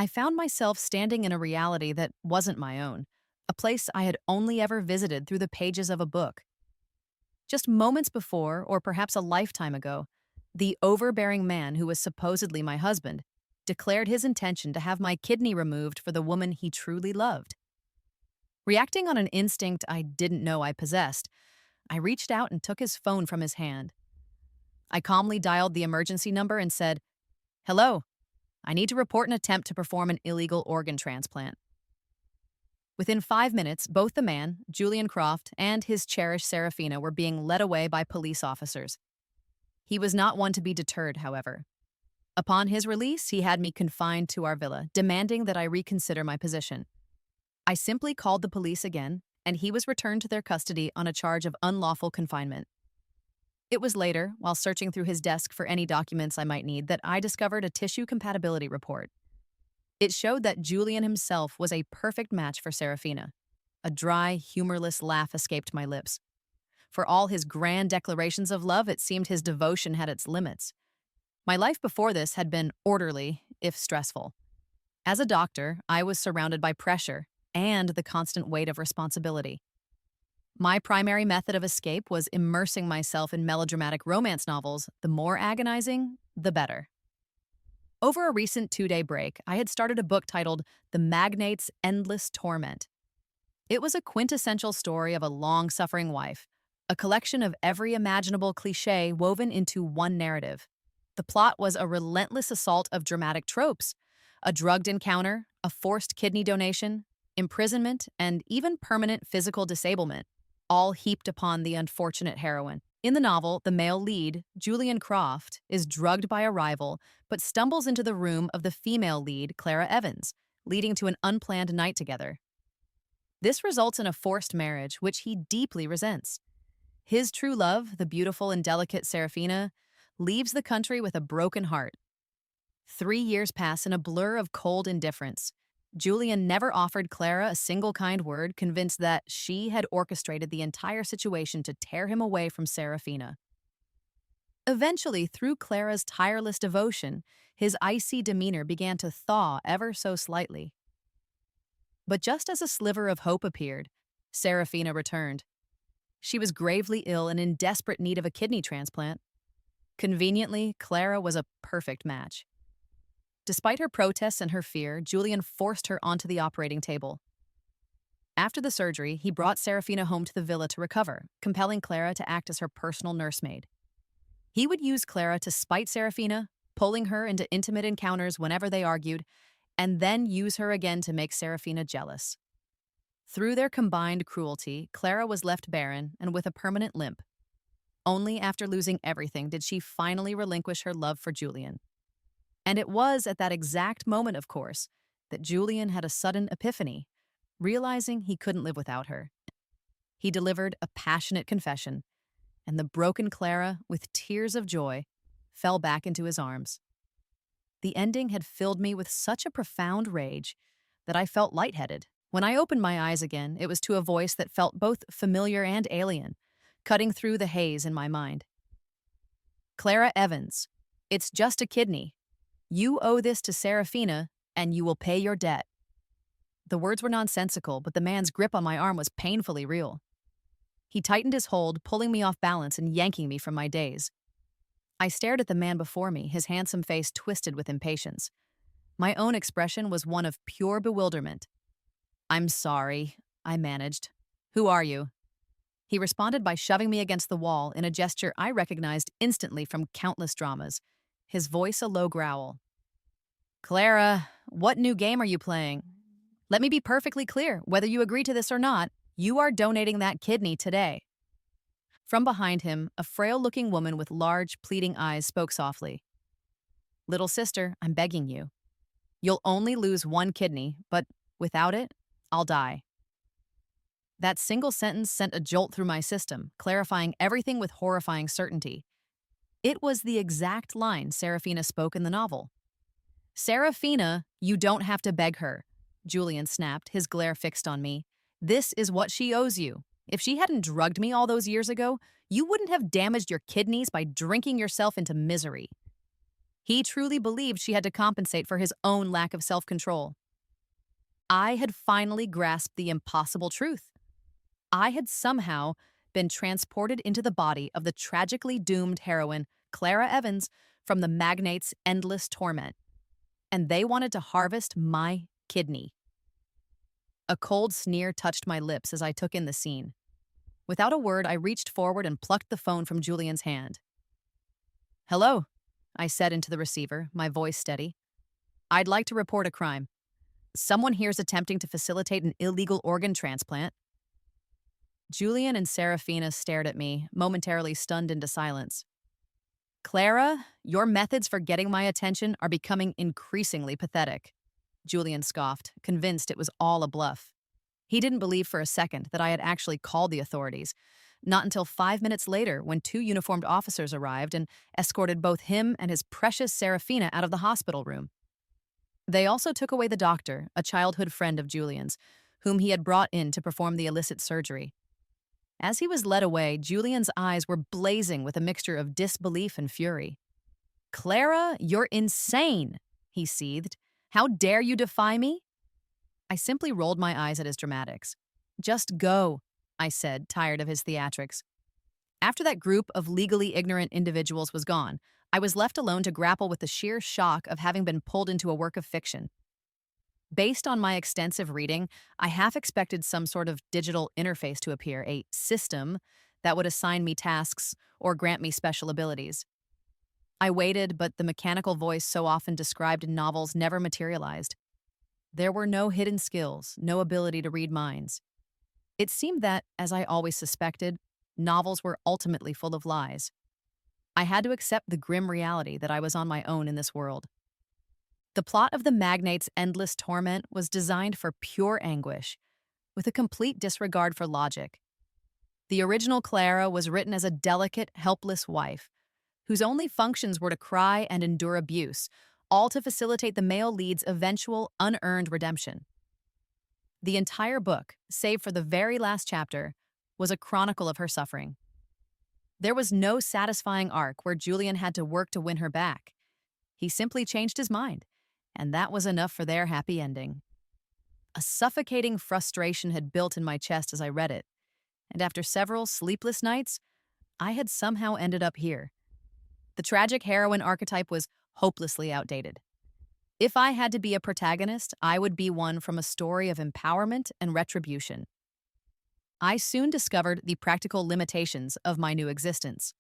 I found myself standing in a reality that wasn't my own, a place I had only ever visited through the pages of a book. Just moments before, or perhaps a lifetime ago, the overbearing man who was supposedly my husband declared his intention to have my kidney removed for the woman he truly loved. Reacting on an instinct I didn't know I possessed, I reached out and took his phone from his hand. I calmly dialed the emergency number and said, "Hello, I need to report an attempt to perform an illegal organ transplant." Within 5 minutes, both the man, Julian Croft, and his cherished Seraphina were being led away by police officers. He was not one to be deterred, however. Upon his release, he had me confined to our villa, demanding that I reconsider my position. I simply called the police again, and he was returned to their custody on a charge of unlawful confinement. It was later, while searching through his desk for any documents I might need, that I discovered a tissue compatibility report. It showed that Julian himself was a perfect match for Seraphina. A dry, humorless laugh escaped my lips. For all his grand declarations of love, it seemed his devotion had its limits. My life before this had been orderly, if stressful. As a doctor, I was surrounded by pressure and the constant weight of responsibility. My primary method of escape was immersing myself in melodramatic romance novels. The more agonizing, the better. Over a recent 2-day break, I had started a book titled The Magnate's Endless Torment. It was a quintessential story of a long-suffering wife, a collection of every imaginable cliché woven into one narrative. The plot was a relentless assault of dramatic tropes: a drugged encounter, a forced kidney donation, imprisonment, and even permanent physical disablement, all heaped upon the unfortunate heroine. In the novel, the male lead, Julian Croft, is drugged by a rival, but stumbles into the room of the female lead, Clara Evans, leading to an unplanned night together. This results in a forced marriage, which he deeply resents. His true love, the beautiful and delicate Seraphina, leaves the country with a broken heart. 3 years pass in a blur of cold indifference. Julian never offered Clara a single kind word, convinced that she had orchestrated the entire situation to tear him away from Seraphina. Eventually, through Clara's tireless devotion, his icy demeanor began to thaw ever so slightly. But just as a sliver of hope appeared, Seraphina returned. She was gravely ill and in desperate need of a kidney transplant. Conveniently, Clara was a perfect match. Despite her protests and her fear, Julian forced her onto the operating table. After the surgery, he brought Seraphina home to the villa to recover, compelling Clara to act as her personal nursemaid. He would use Clara to spite Seraphina, pulling her into intimate encounters whenever they argued, and then use her again to make Seraphina jealous. Through their combined cruelty, Clara was left barren and with a permanent limp. Only after losing everything did she finally relinquish her love for Julian. And it was at that exact moment, of course, that Julian had a sudden epiphany, realizing he couldn't live without her. He delivered a passionate confession, and the broken Clara, with tears of joy, fell back into his arms. The ending had filled me with such a profound rage that I felt lightheaded. When I opened my eyes again, it was to a voice that felt both familiar and alien, cutting through the haze in my mind. "Clara Evans, it's just a kidney. You owe this to Seraphina, and you will pay your debt." The words were nonsensical, but the man's grip on my arm was painfully real. He tightened his hold, pulling me off balance and yanking me from my daze. I stared at the man before me, his handsome face twisted with impatience. My own expression was one of pure bewilderment. "I'm sorry," I managed. "Who are you?" He responded by shoving me against the wall in a gesture I recognized instantly from countless dramas, his voice a low growl. "Clara, what new game are you playing? Let me be perfectly clear, whether you agree to this or not, you are donating that kidney today." From behind him, a frail-looking woman with large, pleading eyes spoke softly. "Little sister, I'm begging you. You'll only lose one kidney, but without it, I'll die." That single sentence sent a jolt through my system, clarifying everything with horrifying certainty. It was the exact line Seraphina spoke in the novel. "Seraphina, you don't have to beg her," Julian snapped, his glare fixed on me. "This is what she owes you. If she hadn't drugged me all those years ago, you wouldn't have damaged your kidneys by drinking yourself into misery." He truly believed she had to compensate for his own lack of self-control. I had finally grasped the impossible truth. I had somehow been transported into the body of the tragically doomed heroine, Clara Evans, from the magnate's endless torment, and they wanted to harvest my kidney. A cold sneer touched my lips as I took in the scene. Without a word, I reached forward and plucked the phone from Julian's hand. "Hello," I said into the receiver, my voice steady. "I'd like to report a crime. Someone here's attempting to facilitate an illegal organ transplant." Julian and Saraphina stared at me, momentarily stunned into silence. "Clara, your methods for getting my attention are becoming increasingly pathetic," Julian scoffed, convinced it was all a bluff. He didn't believe for a second that I had actually called the authorities, not until 5 minutes later when two uniformed officers arrived and escorted both him and his precious Seraphina out of the hospital room. They also took away the doctor, a childhood friend of Julian's, whom he had brought in to perform the illicit surgery. As he was led away, Julian's eyes were blazing with a mixture of disbelief and fury. "Clara, you're insane," he seethed. "How dare you defy me?" I simply rolled my eyes at his dramatics. "Just go," I said, tired of his theatrics. After that group of legally ignorant individuals was gone, I was left alone to grapple with the sheer shock of having been pulled into a work of fiction. Based on my extensive reading, I half expected some sort of digital interface to appear, a system that would assign me tasks or grant me special abilities. I waited, but the mechanical voice so often described in novels never materialized. There were no hidden skills, no ability to read minds. It seemed that, as I always suspected, novels were ultimately full of lies. I had to accept the grim reality that I was on my own in this world. The plot of the magnate's endless torment was designed for pure anguish, with a complete disregard for logic. The original Clara was written as a delicate, helpless wife, whose only functions were to cry and endure abuse, all to facilitate the male lead's eventual, unearned redemption. The entire book, save for the very last chapter, was a chronicle of her suffering. There was no satisfying arc where Julian had to work to win her back. He simply changed his mind, and that was enough for their happy ending. A suffocating frustration had built in my chest as I read it, and after several sleepless nights, I had somehow ended up here. The tragic heroine archetype was hopelessly outdated. If I had to be a protagonist, I would be one from a story of empowerment and retribution. I soon discovered the practical limitations of my new existence.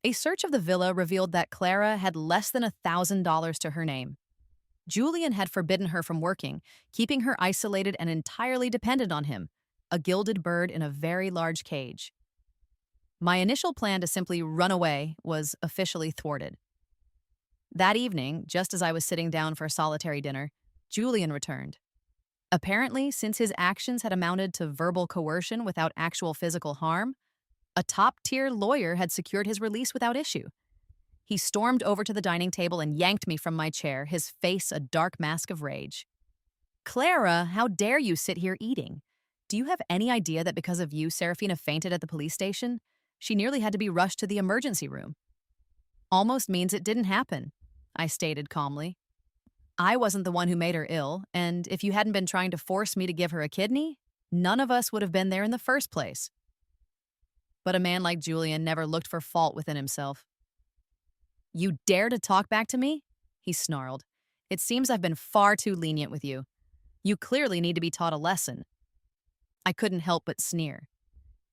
A search of the villa revealed that Clara had less than $1,000 to her name. Julian had forbidden her from working, keeping her isolated and entirely dependent on him, a gilded bird in a very large cage. My initial plan to simply run away was officially thwarted. That evening, just as I was sitting down for a solitary dinner, Julian returned. Apparently, since his actions had amounted to verbal coercion without actual physical harm, a top-tier lawyer had secured his release without issue. He stormed over to the dining table and yanked me from my chair, his face a dark mask of rage. "Clara, how dare you sit here eating? Do you have any idea that because of you, Seraphina fainted at the police station? She nearly had to be rushed to the emergency room." "Almost means it didn't happen," I stated calmly. "I wasn't the one who made her ill, and if you hadn't been trying to force me to give her a kidney, none of us would have been there in the first place." But a man like Julian never looked for fault within himself. "You dare to talk back to me?" he snarled. "It seems I've been far too lenient with you. You clearly need to be taught a lesson." I couldn't help but sneer.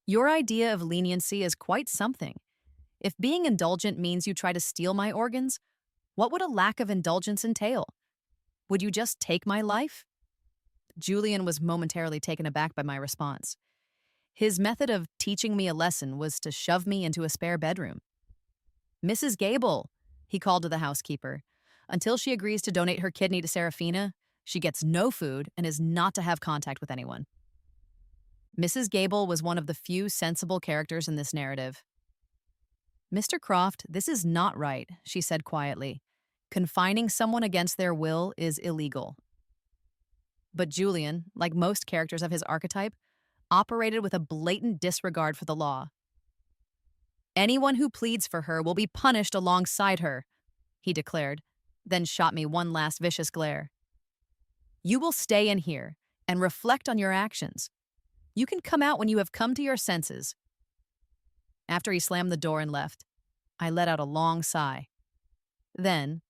"Your idea of leniency is quite something. If being indulgent means you try to steal my organs, what would a lack of indulgence entail? Would you just take my life?" Julian was momentarily taken aback by my response. His method of teaching me a lesson was to shove me into a spare bedroom. "Mrs. Gable," he called to the housekeeper, "until she agrees to donate her kidney to Seraphina, she gets no food and is not to have contact with anyone." Mrs. Gable was one of the few sensible characters in this narrative. "Mr. Croft, this is not right," she said quietly. "Confining someone against their will is illegal." But Julian, like most characters of his archetype, operated with a blatant disregard for the law. "Anyone who pleads for her will be punished alongside her," he declared, then shot me one last vicious glare. You will stay in here and reflect on your actions. You can come out when you have come to your senses. After he slammed the door and left, I let out a long sigh. Then,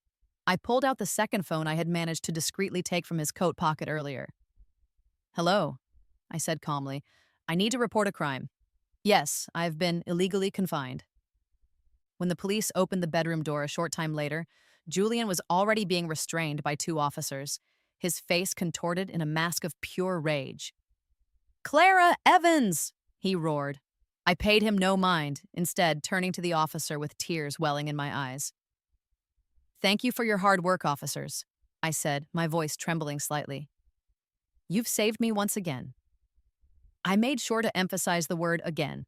I pulled out the second phone I had managed to discreetly take from his coat pocket earlier. Hello, I said calmly. I need to report a crime. Yes, I've been illegally confined. When the police opened the bedroom door a short time later, Julian was already being restrained by two officers, his face contorted in a mask of pure rage. Clara Evans! He roared. I paid him no mind, instead turning to the officer with tears welling in my eyes. Thank you for your hard work, officers, I said, my voice trembling slightly. You've saved me once again. I made sure to emphasize the word again.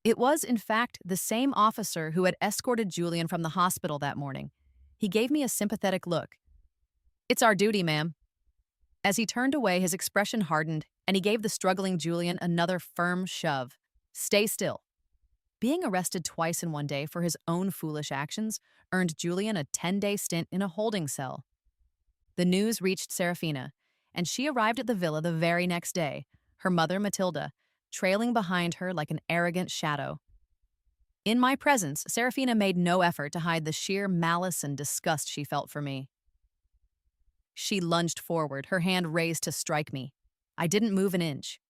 It was, in fact, the same officer who had escorted Julian from the hospital that morning. He gave me a sympathetic look. It's our duty, ma'am. As he turned away, his expression hardened, and he gave the struggling Julian another firm shove. Stay still. Being arrested twice in one day for his own foolish actions earned Julian a 10-day stint in a holding cell. The news reached Saraphina, and she arrived at the villa the very next day, her mother, Matilda, trailing behind her like an arrogant shadow. In my presence, Saraphina made no effort to hide the sheer malice and disgust she felt for me. She lunged forward, her hand raised to strike me. I didn't move an inch.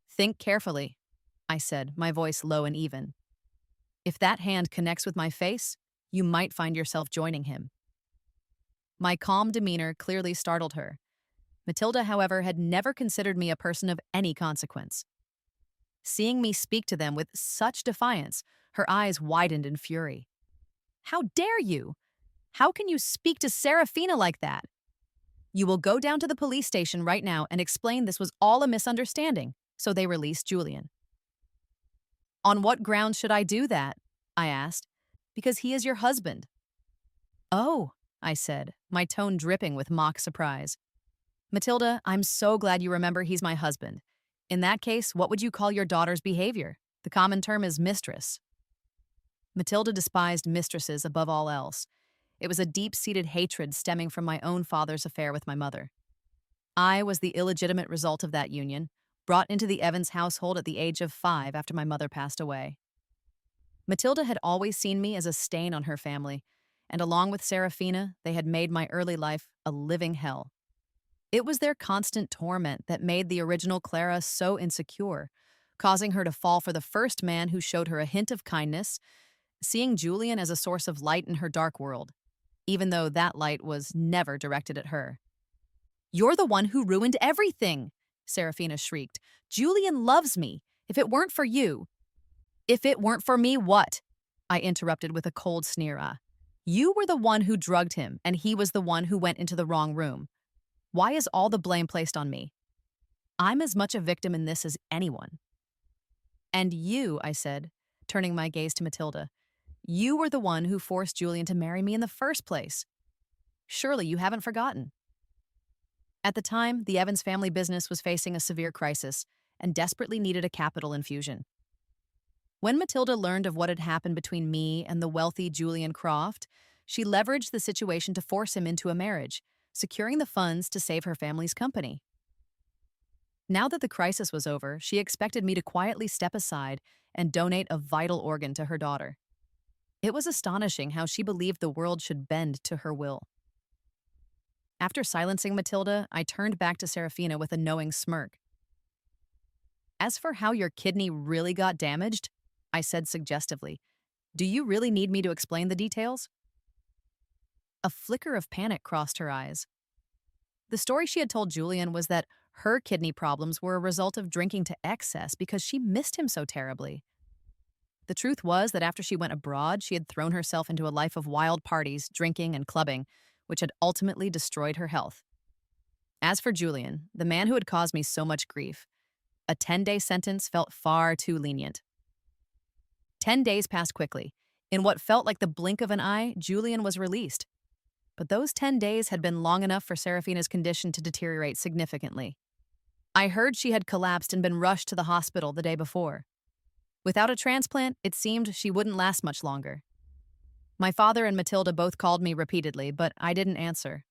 Think carefully, I said, my voice low and even. If that hand connects with my face, you might find yourself joining him. My calm demeanor clearly startled her. Matilda, however, had never considered me a person of any consequence. Seeing me speak to them with such defiance, her eyes widened in fury. How dare you? How can you speak to Saraphina like that? You will go down to the police station right now and explain this was all a misunderstanding, so they released Julian. On what grounds should I do that? I asked. Because he is your husband. Oh, I said, my tone dripping with mock surprise. Matilda, I'm so glad you remember he's my husband. In that case, what would you call your daughter's behavior? The common term is mistress. Matilda despised mistresses above all else. It was a deep-seated hatred stemming from my own father's affair with my mother. I was the illegitimate result of that union, brought into the Evans household at the age of 5 after my mother passed away. Matilda had always seen me as a stain on her family, and along with Saraphina, they had made my early life a living hell. It was their constant torment that made the original Clara so insecure, causing her to fall for the first man who showed her a hint of kindness, seeing Julian as a source of light in her dark world, even though that light was never directed at her. You're the one who ruined everything, Saraphina shrieked. Julian loves me. If it weren't for you. If it weren't for me, what? I interrupted with a cold sneer. You were the one who drugged him, and he was the one who went into the wrong room. Why is all the blame placed on me? I'm as much a victim in this as anyone. And you, I said, turning my gaze to Matilda, you were the one who forced Julian to marry me in the first place. Surely you haven't forgotten. At the time, the Evans family business was facing a severe crisis and desperately needed a capital infusion. When Matilda learned of what had happened between me and the wealthy Julian Croft, she leveraged the situation to force him into a marriage, securing the funds to save her family's company. Now that the crisis was over, she expected me to quietly step aside and donate a vital organ to her daughter. It was astonishing how she believed the world should bend to her will. After silencing Matilda, I turned back to Saraphina with a knowing smirk. As for how your kidney really got damaged, I said suggestively, do you really need me to explain the details? A flicker of panic crossed her eyes. The story she had told Julian was that her kidney problems were a result of drinking to excess because she missed him so terribly. The truth was that after she went abroad, she had thrown herself into a life of wild parties, drinking, and clubbing, which had ultimately destroyed her health. As for Julian, the man who had caused me so much grief, a 10-day sentence felt far too lenient. 10 days passed quickly. In what felt like the blink of an eye, Julian was released. But those 10 days had been long enough for Saraphina's condition to deteriorate significantly. I heard she had collapsed and been rushed to the hospital the day before. Without a transplant, it seemed she wouldn't last much longer. My father and Matilda both called me repeatedly, but I didn't answer.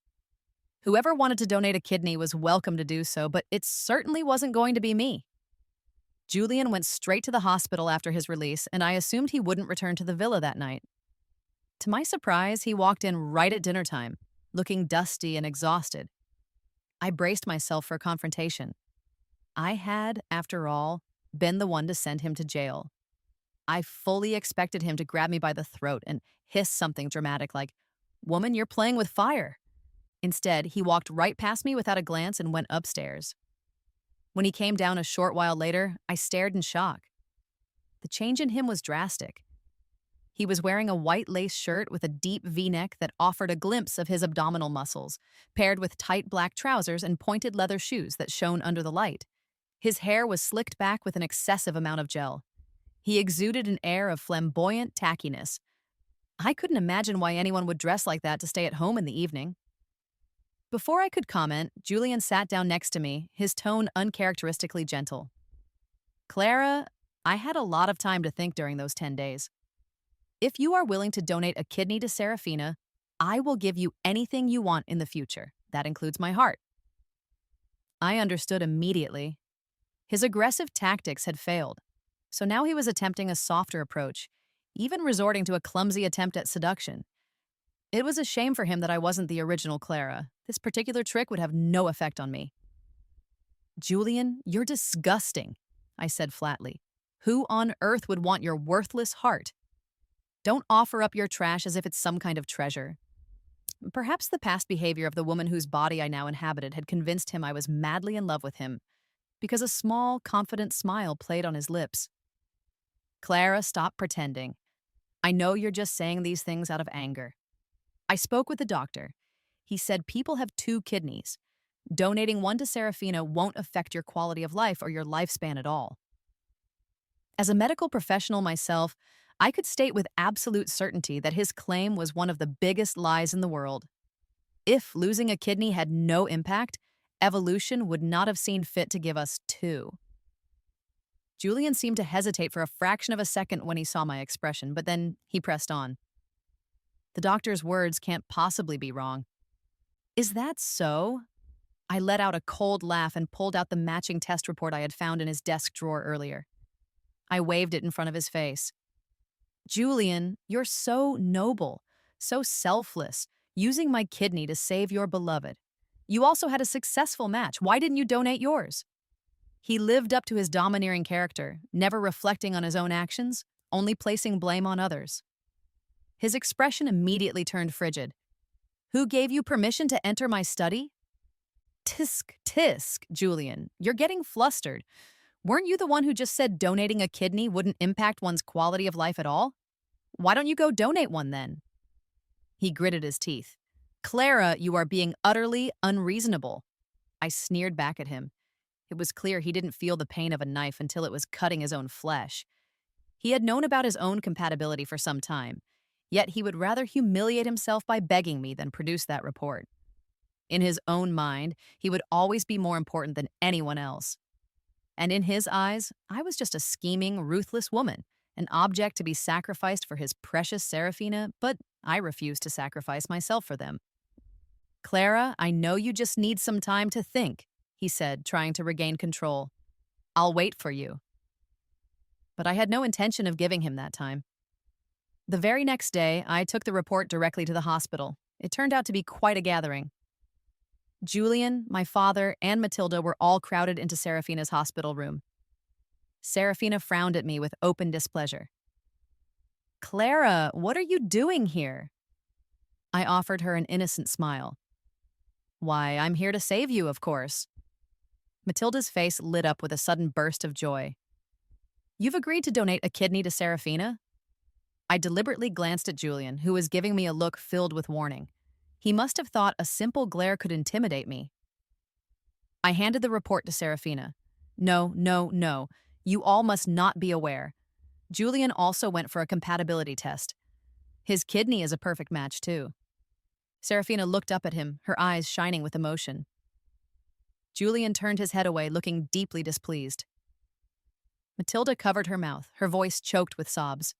Whoever wanted to donate a kidney was welcome to do so, but it certainly wasn't going to be me. Julian went straight to the hospital after his release, and I assumed he wouldn't return to the villa that night. To my surprise, he walked in right at dinner time, looking dusty and exhausted. I braced myself for confrontation. I had, after all, been the one to send him to jail. I fully expected him to grab me by the throat and hiss something dramatic like, "Woman, you're playing with fire." Instead, he walked right past me without a glance and went upstairs. When he came down a short while later, I stared in shock. The change in him was drastic. He was wearing a white lace shirt with a deep V-neck that offered a glimpse of his abdominal muscles, paired with tight black trousers and pointed leather shoes that shone under the light. His hair was slicked back with an excessive amount of gel. He exuded an air of flamboyant tackiness. I couldn't imagine why anyone would dress like that to stay at home in the evening. Before I could comment, Julian sat down next to me, his tone uncharacteristically gentle. "Clara, I had a lot of time to think during those 10 days. If you are willing to donate a kidney to Saraphina, I will give you anything you want in the future. That includes my heart." I understood immediately. His aggressive tactics had failed, so now he was attempting a softer approach, even resorting to a clumsy attempt at seduction. It was a shame for him that I wasn't the original Clara. This particular trick would have no effect on me. "Julian, you're disgusting," I said flatly. "Who on earth would want your worthless heart? Don't offer up your trash as if it's some kind of treasure." Perhaps the past behavior of the woman whose body I now inhabited had convinced him I was madly in love with him, because a small, confident smile played on his lips. "Clara, stop pretending. I know you're just saying these things out of anger. I spoke with the doctor. He said people have 2 kidneys. Donating one to Saraphina won't affect your quality of life or your lifespan at all." As a medical professional myself, I could state with absolute certainty that his claim was one of the biggest lies in the world. If losing a kidney had no impact, evolution would not have seen fit to give us 2. Julian seemed to hesitate for a fraction of a second when he saw my expression, but then he pressed on. "The doctor's words can't possibly be wrong." "Is that so?" I let out a cold laugh and pulled out the matching test report I had found in his desk drawer earlier. I waved it in front of his face. "Julian, you're so noble, so selfless, using my kidney to save your beloved. You also had a successful match. Why didn't you donate yours?" He lived up to his domineering character, never reflecting on his own actions, only placing blame on others. His expression immediately turned frigid. "Who gave you permission to enter my study?" "Tisk, tisk, Julian, you're getting flustered. Weren't you the one who just said donating a kidney wouldn't impact one's quality of life at all? Why don't you go donate one then?" He gritted his teeth. "Clara, you are being utterly unreasonable." I sneered back at him. It was clear he didn't feel the pain of a knife until it was cutting his own flesh. He had known about his own compatibility for some time, yet he would rather humiliate himself by begging me than produce that report. In his own mind, he would always be more important than anyone else. And in his eyes, I was just a scheming, ruthless woman, an object to be sacrificed for his precious Saraphina, but I refused to sacrifice myself for them. "Clara, I know you just need some time to think," he said, trying to regain control. "I'll wait for you." But I had no intention of giving him that time. The very next day, I took the report directly to the hospital. It turned out to be quite a gathering. Julian, my father, and Matilda were all crowded into Saraphina's hospital room. Saraphina frowned at me with open displeasure. "Clara, what are you doing here?" I offered her an innocent smile. "Why, I'm here to save you, of course." Matilda's face lit up with a sudden burst of joy. "You've agreed to donate a kidney to Saraphina?" I deliberately glanced at Julian, who was giving me a look filled with warning. He must have thought a simple glare could intimidate me. I handed the report to Saraphina. "No, no, no. You all must not be aware. Julian also went for a compatibility test. His kidney is a perfect match, too." Saraphina looked up at him, her eyes shining with emotion. Julian turned his head away, looking deeply displeased. Matilda covered her mouth, her voice choked with sobs.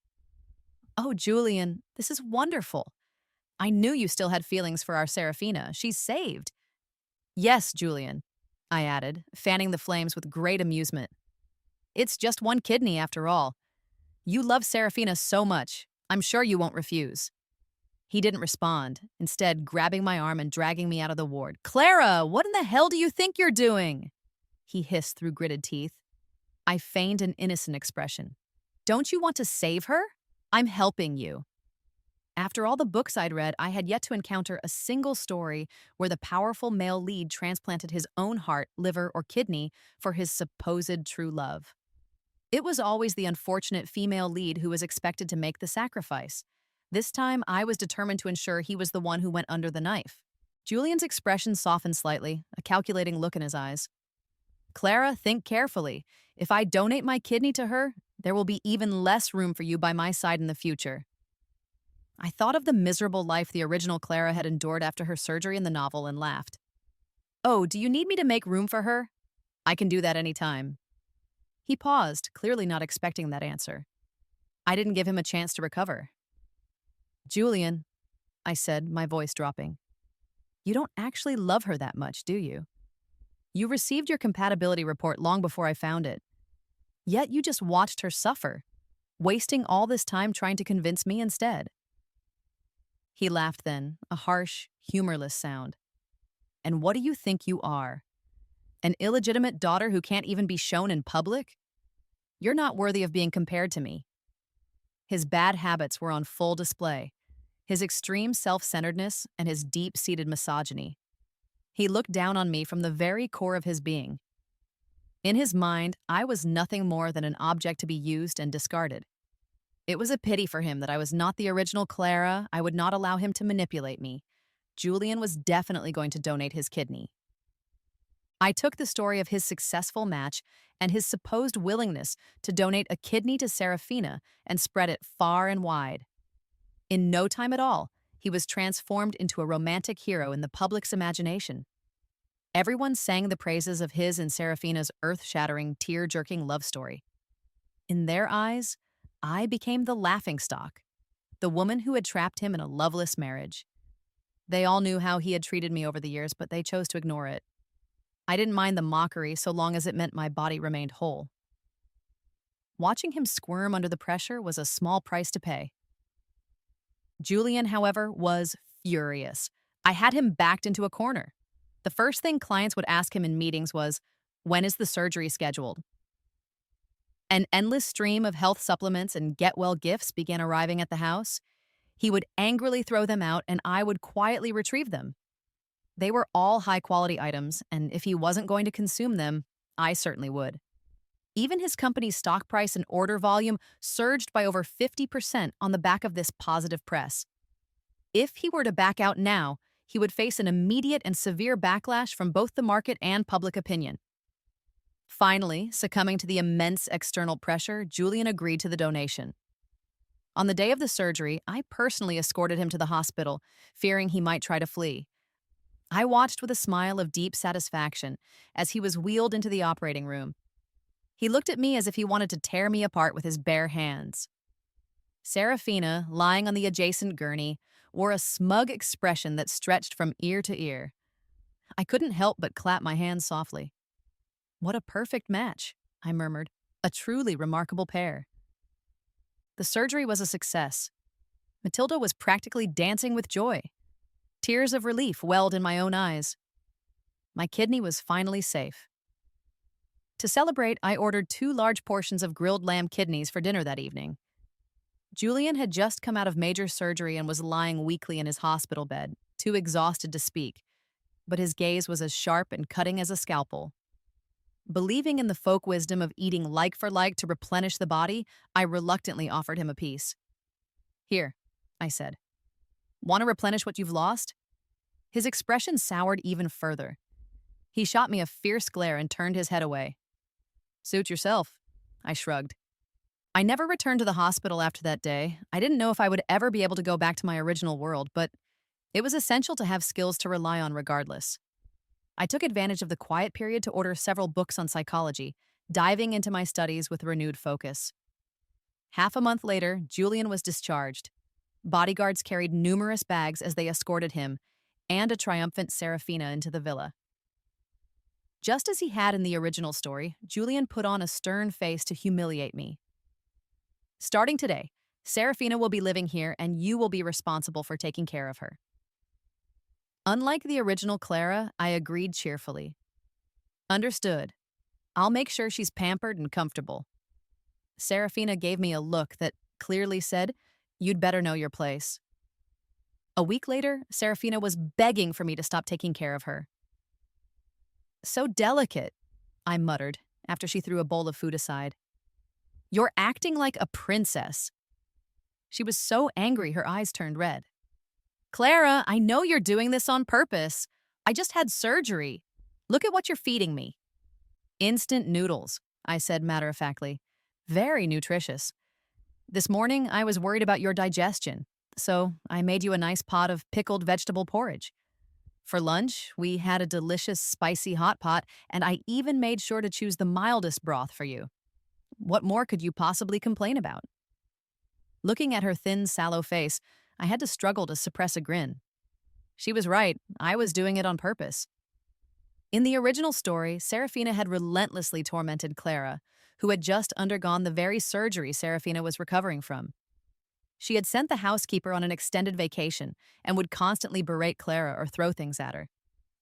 Oh, Julian, this is wonderful. I knew you still had feelings for our Seraphina. She's saved. Yes, Julian, I added, fanning the flames with great amusement. It's just one kidney after all. You love Seraphina so much. I'm sure you won't refuse. He didn't respond, instead grabbing my arm and dragging me out of the ward. Clara, what in the hell do you think you're doing? He hissed through gritted teeth. I feigned an innocent expression. Don't you want to save her? I'm helping you. After all the books I'd read, I had yet to encounter a single story where the powerful male lead transplanted his own heart, liver, or kidney for his supposed true love. It was always the unfortunate female lead who was expected to make the sacrifice. This time, I was determined to ensure he was the one who went under the knife. Julian's expression softened slightly, a calculating look in his eyes. Clara, think carefully. If I donate my kidney to her, there will be even less room for you by my side in the future. I thought of the miserable life the original Clara had endured after her surgery in the novel and laughed. Oh, do you need me to make room for her? I can do that any time. He paused, clearly not expecting that answer. I didn't give him a chance to recover. Julian, I said, my voice dropping, you don't actually love her that much, do you? You received your compatibility report long before I found it. Yet you just watched her suffer, wasting all this time trying to convince me instead. He laughed then, a harsh, humorless sound. And what do you think you are? An illegitimate daughter who can't even be shown in public? You're not worthy of being compared to me. His bad habits were on full display, his extreme self-centeredness and his deep-seated misogyny. He looked down on me from the very core of his being. In his mind, I was nothing more than an object to be used and discarded. It was a pity for him that I was not the original Clara. I would not allow him to manipulate me. Julian was definitely going to donate his kidney. I took the story of his successful match and his supposed willingness to donate a kidney to Saraphina and spread it far and wide. In no time at all, he was transformed into a romantic hero in the public's imagination. Everyone sang the praises of his and Seraphina's earth-shattering, tear-jerking love story. In their eyes, I became the laughingstock, the woman who had trapped him in a loveless marriage. They all knew how he had treated me over the years, but they chose to ignore it. I didn't mind the mockery so long as it meant my body remained whole. Watching him squirm under the pressure was a small price to pay. Julian, however, was furious. I had him backed into a corner. The first thing clients would ask him in meetings was, "When is the surgery scheduled?" An endless stream of health supplements and get-well gifts began arriving at the house. He would angrily throw them out, and I would quietly retrieve them. They were all high-quality items, and if he wasn't going to consume them, I certainly would. Even his company's stock price and order volume surged by over 50% on the back of this positive press. If he were to back out now, he would face an immediate and severe backlash from both the market and public opinion. Finally, succumbing to the immense external pressure, Julian agreed to the donation. On the day of the surgery, I personally escorted him to the hospital, fearing he might try to flee. I watched with a smile of deep satisfaction as he was wheeled into the operating room. He looked at me as if he wanted to tear me apart with his bare hands. Saraphina, lying on the adjacent gurney, wore a smug expression that stretched from ear to ear. I couldn't help but clap my hands softly. What a perfect match, I murmured. A truly remarkable pair. The surgery was a success. Matilda was practically dancing with joy. Tears of relief welled in my own eyes. My kidney was finally safe. To celebrate, I ordered 2 large portions of grilled lamb kidneys for dinner that evening. Julian had just come out of major surgery and was lying weakly in his hospital bed, too exhausted to speak, but his gaze was as sharp and cutting as a scalpel. Believing in the folk wisdom of eating like for like to replenish the body, I reluctantly offered him a piece. Here, I said. Want to replenish what you've lost? His expression soured even further. He shot me a fierce glare and turned his head away. Suit yourself, I shrugged. I never returned to the hospital after that day. I didn't know if I would ever be able to go back to my original world, but it was essential to have skills to rely on regardless. I took advantage of the quiet period to order several books on psychology, diving into my studies with renewed focus. Half a month later, Julian was discharged. Bodyguards carried numerous bags as they escorted him and a triumphant Saraphina into the villa. Just as he had in the original story, Julian put on a stern face to humiliate me. Starting today, Seraphina will be living here and you will be responsible for taking care of her. Unlike the original Clara, I agreed cheerfully. Understood. I'll make sure she's pampered and comfortable. Seraphina gave me a look that clearly said, "You'd better know your place." A week later, Seraphina was begging for me to stop taking care of her. "So delicate," I muttered after she threw a bowl of food aside. "You're acting like a princess." She was so angry her eyes turned red. "Clara, I know you're doing this on purpose. I just had surgery. Look at what you're feeding me." "Instant noodles," I said matter-of-factly. "Very nutritious. This morning, I was worried about your digestion, so I made you a nice pot of pickled vegetable porridge. For lunch, we had a delicious spicy hot pot, and I even made sure to choose the mildest broth for you. What more could you possibly complain about?" Looking at her thin, sallow face, I had to struggle to suppress a grin. She was right, I was doing it on purpose. In the original story, Seraphina had relentlessly tormented Clara, who had just undergone the very surgery Seraphina was recovering from. She had sent the housekeeper on an extended vacation and would constantly berate Clara or throw things at her.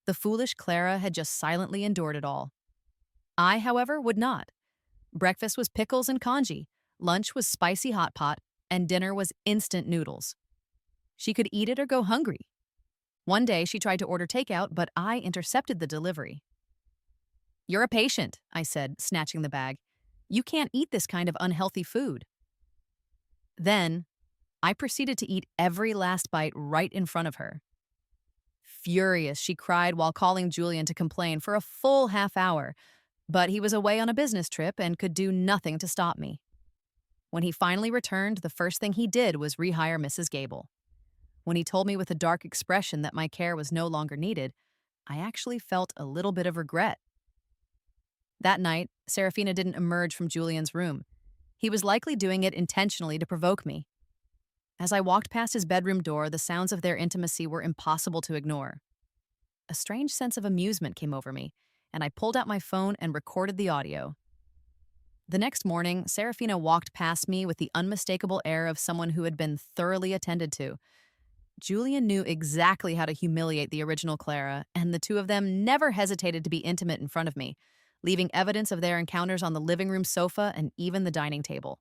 The foolish Clara had just silently endured it all. I, however, would not. Breakfast was pickles and congee, lunch was spicy hot pot, and dinner was instant noodles. She could eat it or go hungry. One day she tried to order takeout, but I intercepted the delivery. "You're a patient," I said, snatching the bag. "You can't eat this kind of unhealthy food." Then, I proceeded to eat every last bite right in front of her. Furious, she cried while calling Julian to complain for a full half hour, but he was away on a business trip and could do nothing to stop me. When he finally returned, the first thing he did was rehire Mrs. Gable. When he told me with a dark expression that my care was no longer needed, I actually felt a little bit of regret. That night, Seraphina didn't emerge from Julian's room. He was likely doing it intentionally to provoke me. As I walked past his bedroom door, the sounds of their intimacy were impossible to ignore. A strange sense of amusement came over me, and I pulled out my phone and recorded the audio. The next morning, Seraphina walked past me with the unmistakable air of someone who had been thoroughly attended to. Julian knew exactly how to humiliate the original Clara, and the two of them never hesitated to be intimate in front of me, leaving evidence of their encounters on the living room sofa and even the dining table.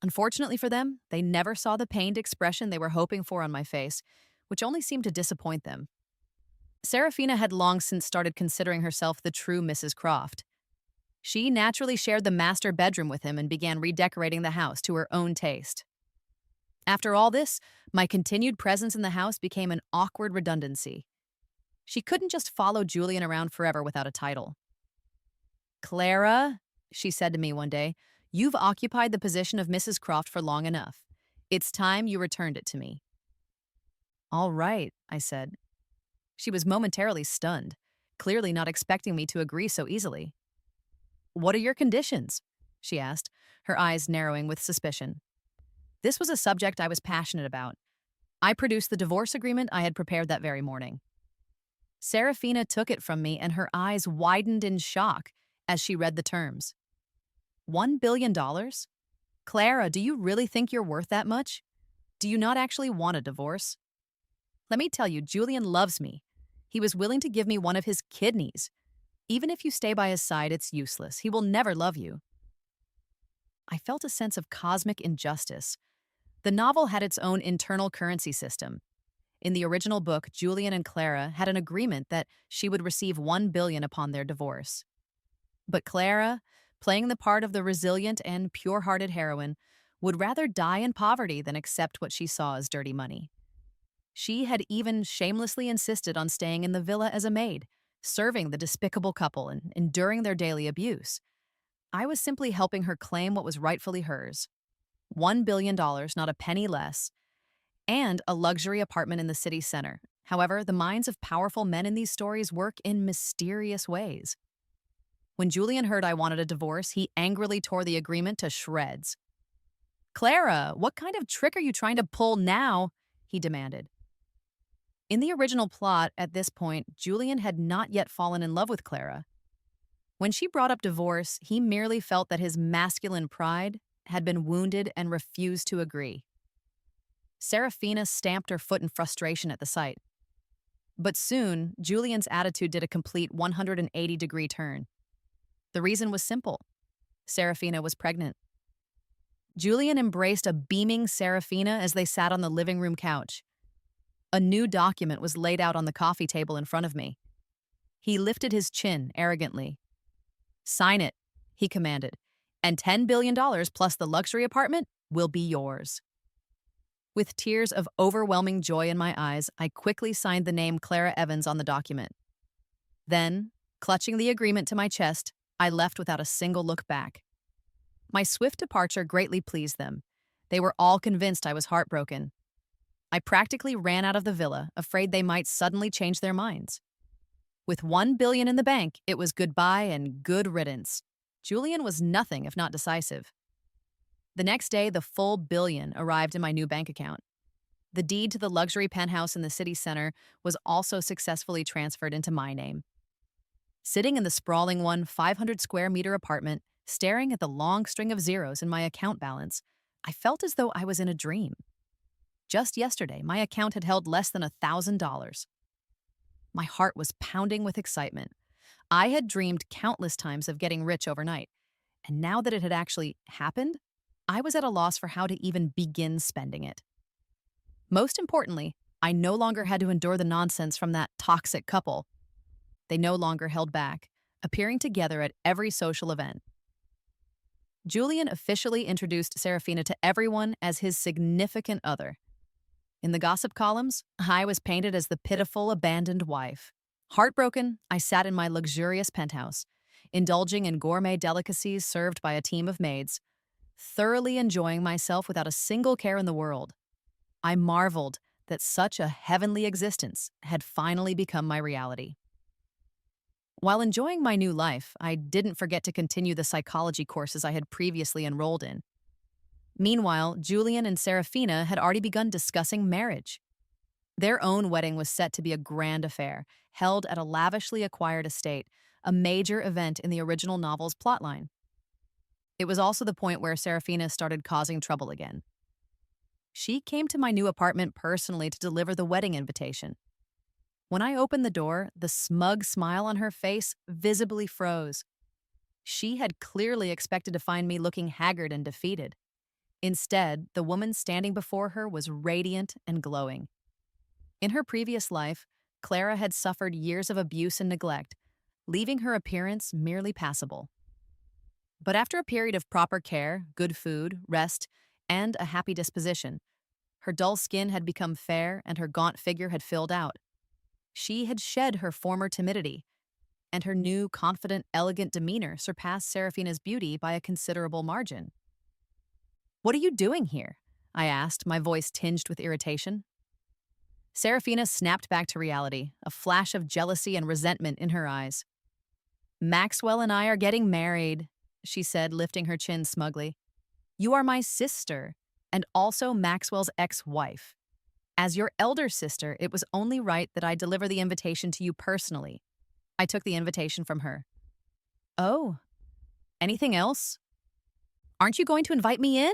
Unfortunately for them, they never saw the pained expression they were hoping for on my face, which only seemed to disappoint them. Seraphina had long since started considering herself the true Mrs. Croft. She naturally shared the master bedroom with him and began redecorating the house to her own taste. After all this, my continued presence in the house became an awkward redundancy. She couldn't just follow Julian around forever without a title. "Clara," she said to me one day, "you've occupied the position of Mrs. Croft for long enough. It's time you returned it to me." "All right," I said. She was momentarily stunned, clearly not expecting me to agree so easily. "What are your conditions?" she asked, her eyes narrowing with suspicion. This was a subject I was passionate about. I produced the divorce agreement I had prepared that very morning. Seraphina took it from me, and her eyes widened in shock as she read the terms. $1 billion? Clara, do you really think you're worth that much? Do you not actually want a divorce? Let me tell you, Julian loves me. He was willing to give me one of his kidneys. Even if you stay by his side, it's useless. He will never love you. I felt a sense of cosmic injustice. The novel had its own internal currency system. In the original book, Julian and Clara had an agreement that she would receive $1 billion upon their divorce. But Clara, playing the part of the resilient and pure-hearted heroine, would rather die in poverty than accept what she saw as dirty money. She had even shamelessly insisted on staying in the villa as a maid, serving the despicable couple and enduring their daily abuse. I was simply helping her claim what was rightfully hers. $1 billion, not a penny less, and a luxury apartment in the city center. However, the minds of powerful men in these stories work in mysterious ways. When Julian heard I wanted a divorce, he angrily tore the agreement to shreds. Clara, what kind of trick are you trying to pull now? He demanded. In the original plot, at this point, Julian had not yet fallen in love with Clara. When she brought up divorce, he merely felt that his masculine pride had been wounded and refused to agree. Saraphina stamped her foot in frustration at the sight. But soon, Julian's attitude did a complete 180-degree turn. The reason was simple. Saraphina was pregnant. Julian embraced a beaming Saraphina as they sat on the living room couch. A new document was laid out on the coffee table in front of me. He lifted his chin arrogantly. "Sign it," he commanded, "and $10 billion plus the luxury apartment will be yours." With tears of overwhelming joy in my eyes, I quickly signed the name Clara Evans on the document. Then, clutching the agreement to my chest, I left without a single look back. My swift departure greatly pleased them. They were all convinced I was heartbroken. I practically ran out of the villa, afraid they might suddenly change their minds. With $1 billion in the bank, it was goodbye and good riddance. Julian was nothing if not decisive. The next day, the full billion arrived in my new bank account. The deed to the luxury penthouse in the city center was also successfully transferred into my name. Sitting in the sprawling 500-square-meter apartment, staring at the long string of zeros in my account balance, I felt as though I was in a dream. Just yesterday, my account had held less than $1,000. My heart was pounding with excitement. I had dreamed countless times of getting rich overnight, and now that it had actually happened, I was at a loss for how to even begin spending it. Most importantly, I no longer had to endure the nonsense from that toxic couple. They no longer held back, appearing together at every social event. Julian officially introduced Saraphina to everyone as his significant other. In the gossip columns, I was painted as the pitiful, abandoned wife. Heartbroken, I sat in my luxurious penthouse, indulging in gourmet delicacies served by a team of maids, thoroughly enjoying myself without a single care in the world. I marveled that such a heavenly existence had finally become my reality. While enjoying my new life, I didn't forget to continue the psychology courses I had previously enrolled in. Meanwhile, Julian and Saraphina had already begun discussing marriage. Their own wedding was set to be a grand affair, held at a lavishly acquired estate, a major event in the original novel's plotline. It was also the point where Saraphina started causing trouble again. She came to my new apartment personally to deliver the wedding invitation. When I opened the door, the smug smile on her face visibly froze. She had clearly expected to find me looking haggard and defeated. Instead, the woman standing before her was radiant and glowing. In her previous life, Clara had suffered years of abuse and neglect, leaving her appearance merely passable. But after a period of proper care, good food, rest, and a happy disposition, her dull skin had become fair and her gaunt figure had filled out. She had shed her former timidity, and her new, confident, elegant demeanor surpassed Seraphina's beauty by a considerable margin. "What are you doing here?" I asked, my voice tinged with irritation. Seraphina snapped back to reality, a flash of jealousy and resentment in her eyes. "Maxwell and I are getting married," she said, lifting her chin smugly. "You are my sister, and also Maxwell's ex-wife. As your elder sister, it was only right that I deliver the invitation to you personally." I took the invitation from her. "Oh, anything else? Aren't you going to invite me in?"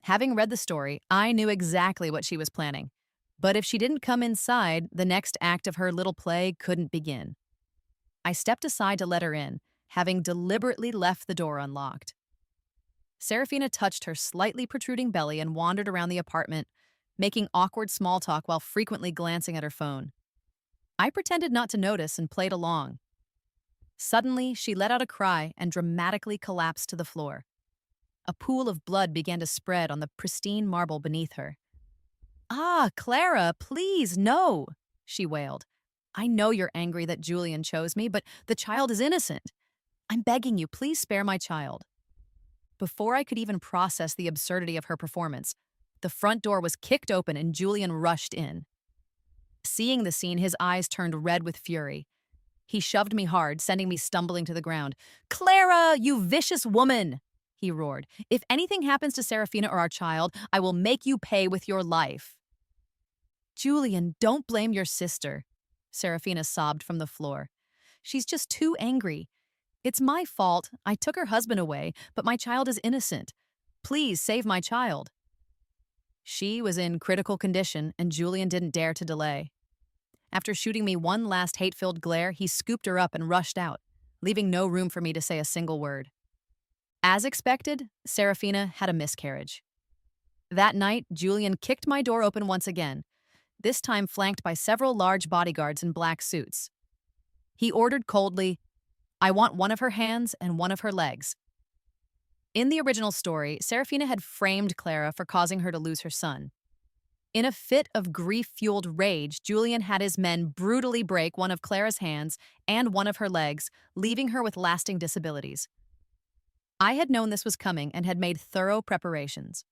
Having read the story, I knew exactly what she was planning. But if she didn't come inside, the next act of her little play couldn't begin. I stepped aside to let her in, having deliberately left the door unlocked. Seraphina touched her slightly protruding belly and wandered around the apartment, making awkward small talk while frequently glancing at her phone. I pretended not to notice and played along. Suddenly, she let out a cry and dramatically collapsed to the floor. A pool of blood began to spread on the pristine marble beneath her. "Ah, Clara, please, no," she wailed. "I know you're angry that Julian chose me, but the child is innocent. I'm begging you, please spare my child." Before I could even process the absurdity of her performance, the front door was kicked open and Julian rushed in. Seeing the scene, his eyes turned red with fury. He shoved me hard, sending me stumbling to the ground. "Clara, you vicious woman!" he roared. "If anything happens to Seraphina or our child, I will make you pay with your life." "Julian, don't blame your sister," Seraphina sobbed from the floor. "She's just too angry. It's my fault. I took her husband away, but my child is innocent. Please save my child." She was in critical condition, and Julian didn't dare to delay. After shooting me one last hate-filled glare, he scooped her up and rushed out, leaving no room for me to say a single word. As expected, Seraphina had a miscarriage. That night, Julian kicked my door open once again, this time flanked by several large bodyguards in black suits. He ordered coldly, "I want one of her hands and one of her legs." In the original story, Seraphina had framed Clara for causing her to lose her son. In a fit of grief-fueled rage, Julian had his men brutally break one of Clara's hands and one of her legs, leaving her with lasting disabilities. I had known this was coming and had made thorough preparations.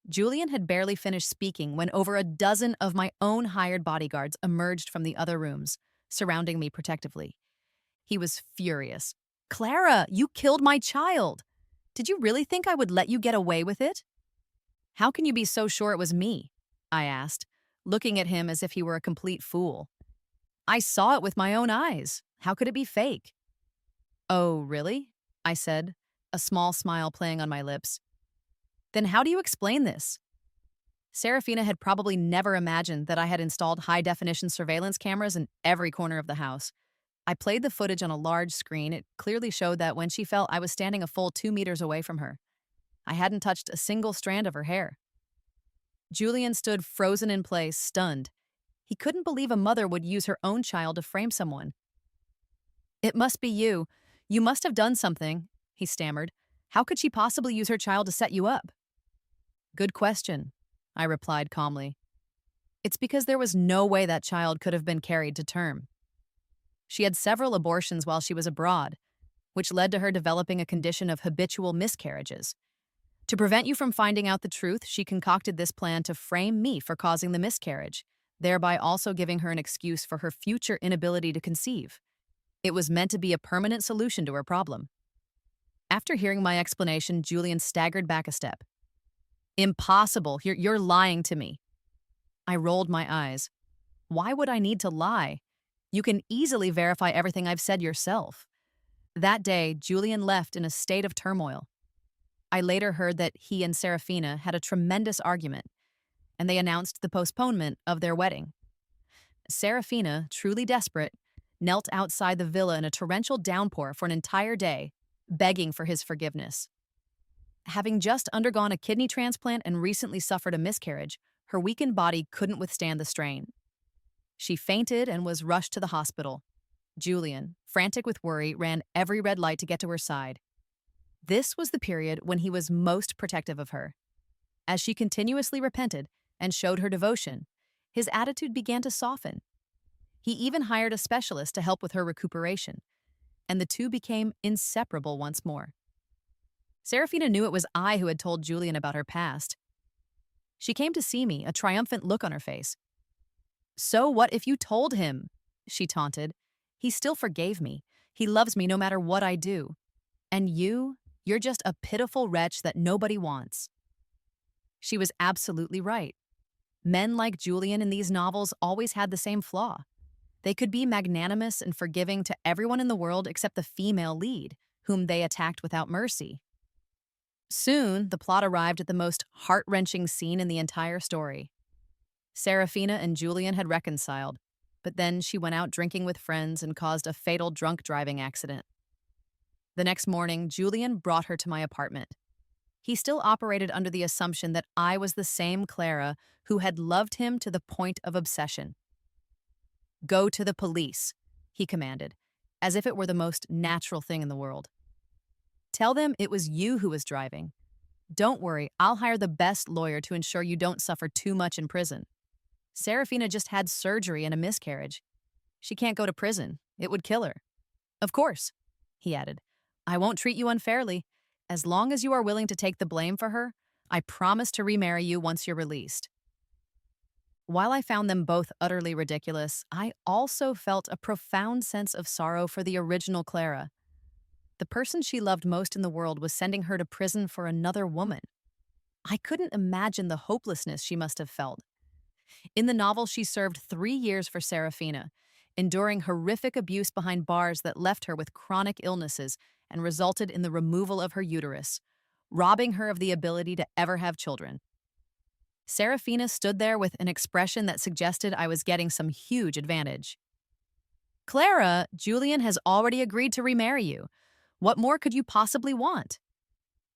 Julian had barely finished speaking when over a dozen of my own hired bodyguards emerged from the other rooms, surrounding me protectively. He was furious. "Clara, you killed my child! Did you really think I would let you get away with it?" "How can you be so sure it was me?" I asked, looking at him as if he were a complete fool. "I saw it with my own eyes. How could it be fake?" "Oh, really?" I said, a small smile playing on my lips. "Then how do you explain this?" Seraphina had probably never imagined that I had installed high-definition surveillance cameras in every corner of the house. I played the footage on a large screen. It clearly showed that when she fell, I was standing a full 2 meters away from her. I hadn't touched a single strand of her hair. Julian stood frozen in place, stunned. He couldn't believe a mother would use her own child to frame someone. "It must be you. You must have done something," he stammered. "How could she possibly use her child to set you up?" "Good question," I replied calmly. "It's because there was no way that child could have been carried to term. She had several abortions while she was abroad, which led to her developing a condition of habitual miscarriages. To prevent you from finding out the truth, she concocted this plan to frame me for causing the miscarriage, thereby also giving her an excuse for her future inability to conceive. It was meant to be a permanent solution to her problem." After hearing my explanation, Julian staggered back a step. "Impossible. You're lying to me." I rolled my eyes. "Why would I need to lie? You can easily verify everything I've said yourself." That day, Julian left in a state of turmoil. I later heard that he and Seraphina had a tremendous argument, and they announced the postponement of their wedding. Seraphina, truly desperate, knelt outside the villa in a torrential downpour for an entire day, begging for his forgiveness. Having just undergone a kidney transplant and recently suffered a miscarriage, her weakened body couldn't withstand the strain. She fainted and was rushed to the hospital. Julian, frantic with worry, ran every red light to get to her side. This was the period when he was most protective of her. As she continuously repented and showed her devotion, his attitude began to soften. He even hired a specialist to help with her recuperation, and the two became inseparable once more. Seraphina knew it was I who had told Julian about her past. She came to see me, a triumphant look on her face. "So what if you told him?" she taunted. "He still forgave me. He loves me no matter what I do. And you're just a pitiful wretch that nobody wants." She was absolutely right. Men like Julian in these novels always had the same flaw. They could be magnanimous and forgiving to everyone in the world except the female lead, whom they attacked without mercy. Soon, the plot arrived at the most heart-wrenching scene in the entire story. Seraphina and Julian had reconciled, but then she went out drinking with friends and caused a fatal drunk driving accident. The next morning, Julian brought her to my apartment. He still operated under the assumption that I was the same Clara who had loved him to the point of obsession. "Go to the police," he commanded, as if it were the most natural thing in the world. "Tell them it was you who was driving. Don't worry, I'll hire the best lawyer to ensure you don't suffer too much in prison. Seraphina just had surgery and a miscarriage. She can't go to prison. It would kill her." "Of course," he added. "I won't treat you unfairly. As long as you are willing to take the blame for her, I promise to remarry you once you're released." While I found them both utterly ridiculous, I also felt a profound sense of sorrow for the original Clara. The person she loved most in the world was sending her to prison for another woman. I couldn't imagine the hopelessness she must have felt. In the novel, she served 3 years for Saraphina, enduring horrific abuse behind bars that left her with chronic illnesses and resulted in the removal of her uterus, robbing her of the ability to ever have children. Seraphina stood there with an expression that suggested I was getting some huge advantage. Clara, Julian has already agreed to remarry you. What more could you possibly want?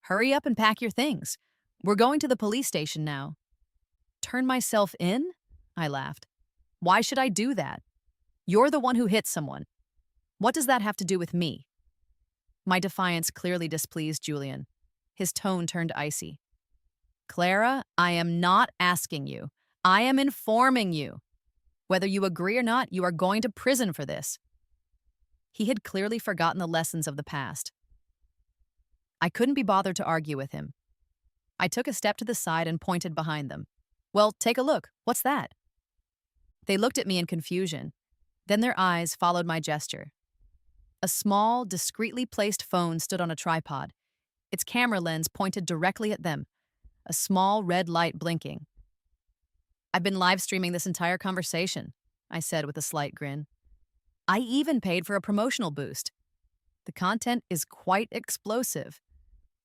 Hurry up and pack your things. We're going to the police station now. Turn myself in? I laughed. Why should I do that? You're the one who hit someone. What does that have to do with me? My defiance clearly displeased Julian. His tone turned icy. Clara, I am not asking you. I am informing you. Whether you agree or not, you are going to prison for this. He had clearly forgotten the lessons of the past. I couldn't be bothered to argue with him. I took a step to the side and pointed behind them. Well, take a look. What's that? They looked at me in confusion. Then their eyes followed my gesture. A small, discreetly placed phone stood on a tripod. Its camera lens pointed directly at them, a small red light blinking. I've been live streaming this entire conversation, I said with a slight grin. I even paid for a promotional boost. The content is quite explosive.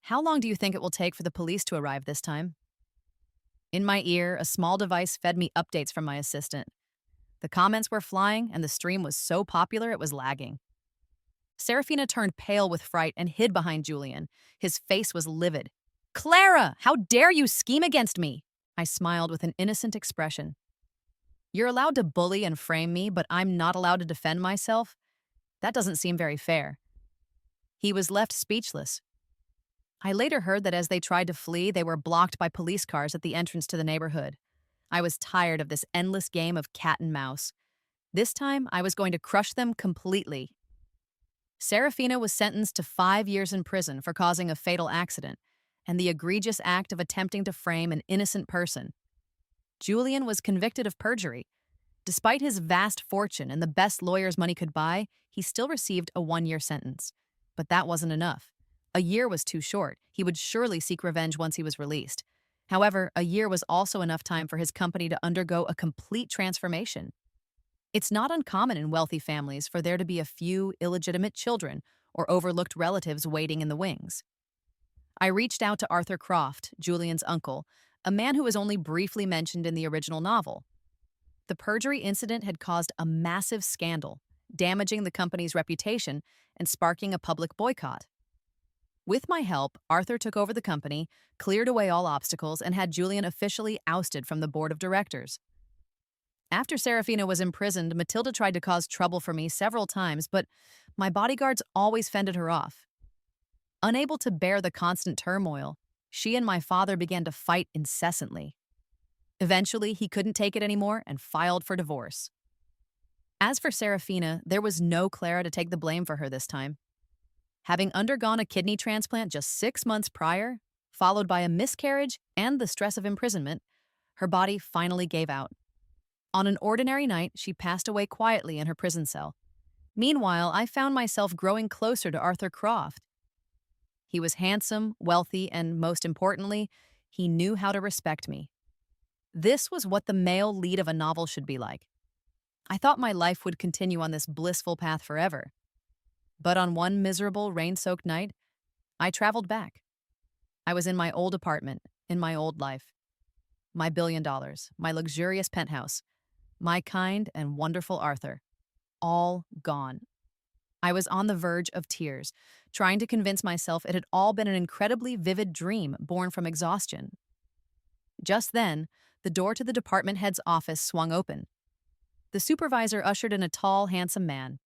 How long do you think it will take for the police to arrive this time? In my ear, a small device fed me updates from my assistant. The comments were flying, and the stream was so popular it was lagging. Seraphina turned pale with fright and hid behind Julian. His face was livid. Clara, how dare you scheme against me? I smiled with an innocent expression. You're allowed to bully and frame me, but I'm not allowed to defend myself? That doesn't seem very fair. He was left speechless. I later heard that as they tried to flee, they were blocked by police cars at the entrance to the neighborhood. I was tired of this endless game of cat and mouse. This time, I was going to crush them completely. Seraphina was sentenced to 5 years in prison for causing a fatal accident and the egregious act of attempting to frame an innocent person. Julian was convicted of perjury. Despite his vast fortune and the best lawyers money could buy, he still received a 1-year sentence. But that wasn't enough. A year was too short. He would surely seek revenge once he was released. However, a year was also enough time for his company to undergo a complete transformation. It's not uncommon in wealthy families for there to be a few illegitimate children or overlooked relatives waiting in the wings. I reached out to Arthur Croft, Julian's uncle, a man who was only briefly mentioned in the original novel. The perjury incident had caused a massive scandal, damaging the company's reputation and sparking a public boycott. With my help, Arthur took over the company, cleared away all obstacles, and had Julian officially ousted from the board of directors. After Seraphina was imprisoned, Matilda tried to cause trouble for me several times, but my bodyguards always fended her off. Unable to bear the constant turmoil, she and my father began to fight incessantly. Eventually, he couldn't take it anymore and filed for divorce. As for Seraphina, there was no Clara to take the blame for her this time. Having undergone a kidney transplant just 6 months prior, followed by a miscarriage and the stress of imprisonment, her body finally gave out. On an ordinary night, she passed away quietly in her prison cell. Meanwhile, I found myself growing closer to Arthur Croft. He was handsome, wealthy, and most importantly, he knew how to respect me. This was what the male lead of a novel should be like. I thought my life would continue on this blissful path forever. But on one miserable, rain-soaked night, I traveled back. I was in my old apartment, in my old life. My $1 billion, my luxurious penthouse, my kind and wonderful Arthur, all gone. I was on the verge of tears, trying to convince myself it had all been an incredibly vivid dream born from exhaustion. Just then, the door to the department head's office swung open. The supervisor ushered in a tall, handsome man.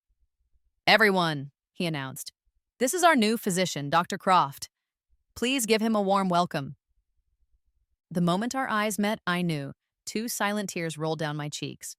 "Everyone," he announced, "this is our new physician, Dr. Croft. Please give him a warm welcome." The moment our eyes met, I knew. 2 silent tears rolled down my cheeks.